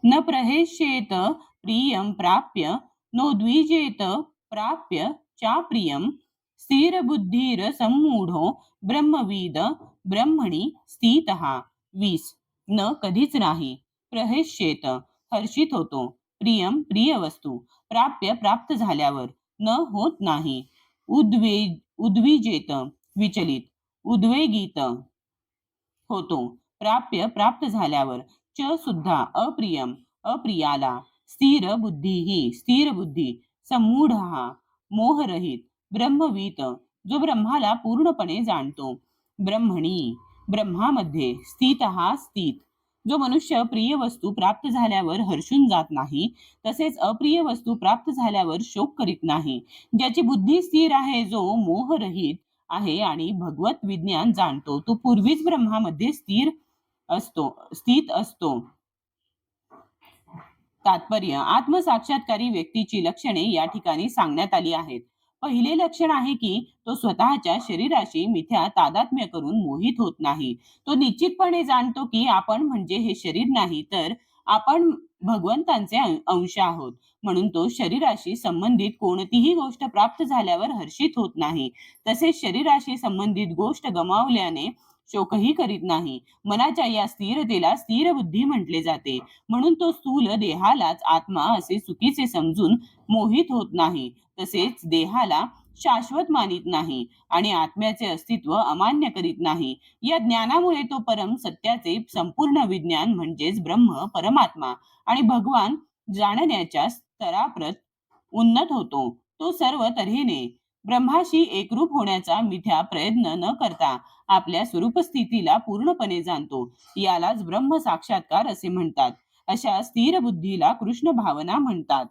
न प्रहेष्येत प्रियं प्राप्य नोद्विजेत प्राप्य चाप्रियं स्थिरबुद्धिरसम्मूढो ब्रह्मविद ब्रह्मणी स्थितः. 20. न कधीच नाही. प्रहेष्येत हर्षित होतो. प्रियम प्रिय वस्तू. प्राप्य प्राप्त झाल्यावर. न होत नाही. उद्विजेत विचलित. उद्वेगित होतो. प्राप्य प्राप्त झाल्यावर. च सुद्धा अप्रियम अप्रियाला. स्थिर बुद्धी ही स्थिर बुद्धी. सम्मूढ मोहरहित. ब्रह्मवीत जो ब्रह्माला पूर्णपणे जाणतो. ब्रह्मणी ब्रह्मामध्ये. स्थित स्थित जो मनुष्य प्रिय वस्तू प्राप्त झाल्यावर हर्षून जात नाही, तसेच अप्रिय वस्तू प्राप्त झाल्यावर शोक करीत नाही. ज्याची बुद्धी स्थिर आहे, जो मोहरहित आहे आणि भगवत विज्ञान जाणतो, तो पूर्वीच ब्रह्मामध्ये स्थित असतो. तात्पर्य. आत्मसाक्षात्कारी व्यक्तीची लक्षणे या ठिकाणी सांगण्यात आली आहेत. पहिले लक्षण आहे की तो स्वतःच्या शरीराशी मिथ्या तादात्म्य करून मोहित होत नाही. तो निश्चितपणे जाणतो की आपण म्हणजे हे शरीर नाही, तर आपण भगवंतांचे अंश आहोत. म्हणून तो शरीराशी संबंधित कोणतीही गोष्ट प्राप्त झाल्यावर हर्षित होत नाही. तसेच शरीराशी संबंधित गोष्ट गमावल्याने शोकही करीत नाही. मनाच्या या स्थिरतेला स्थिर बुद्धी म्हटले जाते. म्हणून तो स्थूल देहालाच आत्मा असे चुकीचे समजून मोहित होत नाही, तसेच देहाला शाश्वत मानित नाही आणि आत्म्याचे अस्तित्व अमान्य करीत नाही. या ज्ञानामुळे तो परम सत्याचे संपूर्ण विज्ञान म्हणजेच ब्रह्म, परमात्मा आणि भगवान जाणण्याच्या स्तराप्रत उन्नत होतो. तो सर्व तऱ्हेने ब्रह्माशी एकरूप होण्याचा मिथ्या प्रयत्न न करता आपल्या स्वरूप स्थितीला पूर्णपणे जाणतो. यालाच ब्रह्म साक्षात्कार असे म्हणतात. अशा स्थिर बुद्धीला कृष्ण भावना म्हणतात.